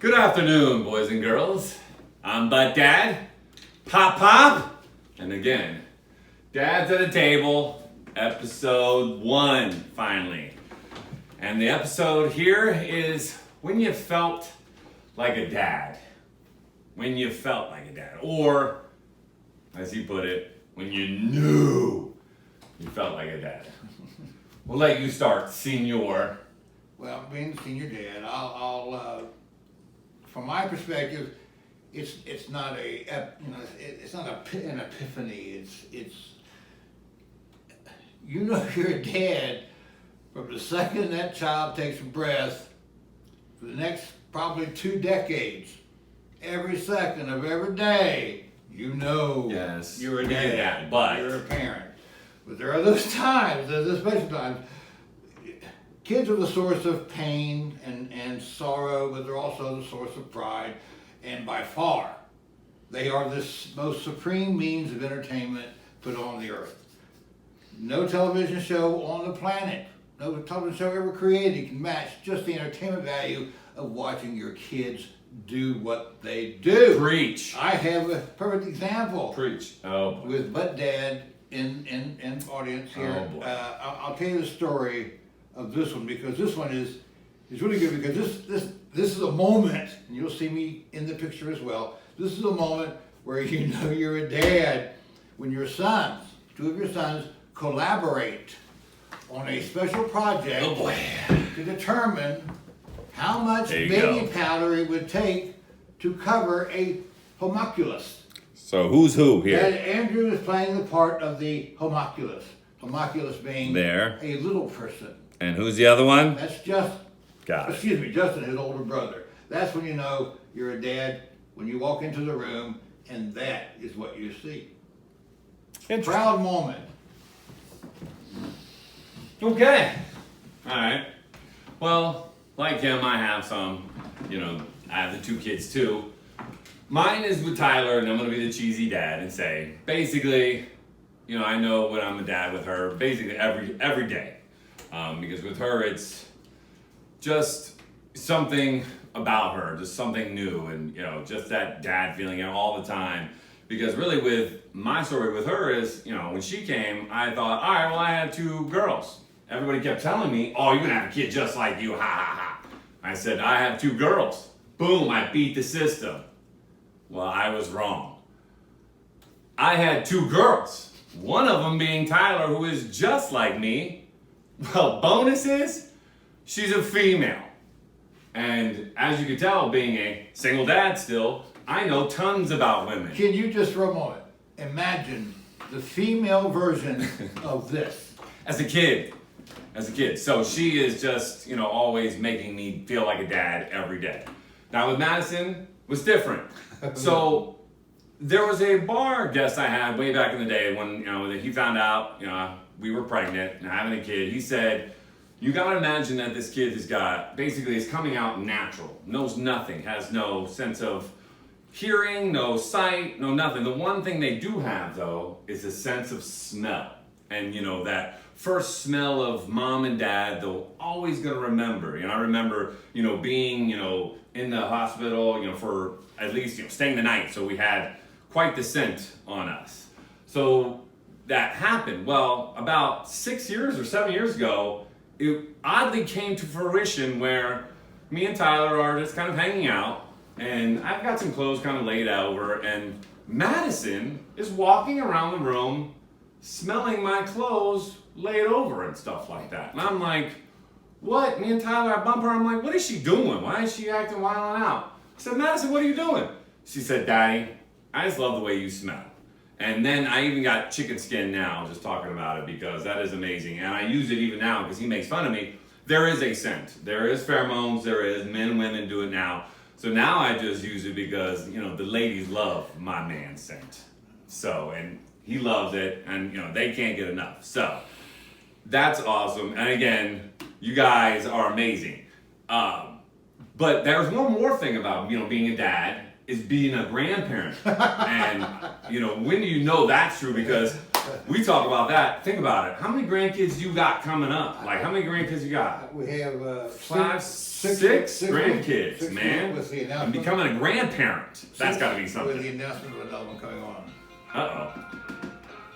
Good afternoon, boys and girls. I'm Butt Dad, Pop, and again, Dad's at a Table, episode 1, finally. And the episode here is when you felt like a dad. When you felt like a dad. Or, as he put it, when you knew you felt like a dad. We'll let you start, Senor. Well, being the senior dad, I'll from my perspective, it's not it's not an epiphany. It's you know you're a dad from the second that child takes a breath for the next probably 2 decades. Every second of every day, you know Yes, you're a we get dad, that, but you're a parent. But there are those times, there's those special times. Kids are the source of pain and sorrow, but they're also the source of pride. And by far, they are this most supreme means of entertainment put on the earth. No television show on the planet, no television show ever created can match just the entertainment value of watching your kids do what they do. Preach. I have a perfect example. Preach. Oh, boy. With Butt Dad in audience here. Oh, boy. I'll tell you the story of this one because this one is really good because this is a moment, and you'll see me in the picture as well. This is a moment where you know you're a dad when your sons, 2 of your sons, collaborate on a special project Oh, boy. to determine how much There you baby go. powder it would take to cover a homunculus. So who's who And Andrew is playing the part of the homunculus. Homunculus being There. a little person. And who's the other one? That's just, Got it. excuse me, Justin, his older brother. That's when you know you're a dad, when you walk into the room, and that is what you see. Proud moment. Okay. All right. Well, like him, I have some, I have the 2 kids too. Mine is with Tyler, and I'm going to be the cheesy dad and say, basically, I know when I'm a dad with her, basically every day. Because with her, it's just something about her, just something new, and, just that dad feeling all the time. Because really with my story with her is, when she came, I thought, all right, well, I had 2 girls. Everybody kept telling me, oh, you're going to have a kid just like you, ha, ha, ha. I said, I have 2 girls. Boom, I beat the system. Well, I was wrong. I had 2 girls. One of them being Tyler, who is just like me. Well, bonus is, she's a female. And as you can tell, being a single dad still, I know tons about women. Can you just for a moment imagine the female version of this? As a kid. So she is just, always making me feel like a dad every day. Now with Madison, it was different. So there was a bar guest I had way back in the day when, he found out, we were pregnant and having a kid. He said, you gotta imagine that this kid is coming out natural, knows nothing, has no sense of hearing, no sight, no nothing. The one thing they do have though is a sense of smell. And that first smell of mom and dad, they're always gonna remember. I remember, being, in the hospital, for at least, staying the night. So we had quite the scent on us. So that happened. Well, about 6 years or 7 years ago, it oddly came to fruition where me and Tyler are just kind of hanging out, and I've got some clothes kind of laid over, and Madison is walking around the room smelling my clothes laid over and stuff like that. And I'm like, what? Me and Tyler, I bump her, I'm like, what is she doing? Why is she acting wild out? I said, Madison, what are you doing? She said, Daddy, I just love the way you smell. And then I even got chicken skin now, just talking about it, because that is amazing. And I use it even now because he makes fun of me. There is a scent. There is pheromones. There is. Men and women do it now. So now I just use it because, the ladies love my man's scent. So, and he loves it, and, they can't get enough. So, that's awesome. And again, you guys are amazing. But there's one more thing about, being a dad, is being a grandparent. And, when do you know that's true? Because we talk about that. Think about it. How many grandkids you got coming up? Like, how many grandkids you got? We have Six grandkids, six man. with the I'm announcement. becoming a grandparent. That's got to be With something. the announcement of another one coming on. Uh-oh.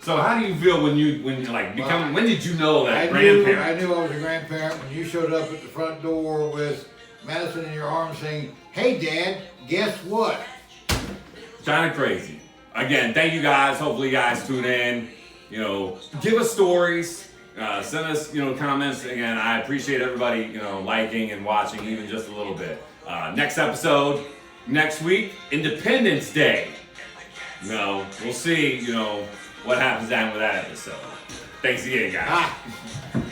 So how do you feel when you like become? Well, when did you know that I knew grandparent? I was a grandparent when you showed up at the front door with Madison in your arms saying, "Hey, Dad, guess what?" Kind of crazy. Again, thank you guys. Hopefully, you guys tune in. You know, give us stories. Send us, comments. Again, I appreciate everybody, liking and watching even just a little bit. Next episode, next week, Independence Day. We'll see, what happens down with that episode. Thanks again, guys. Ah.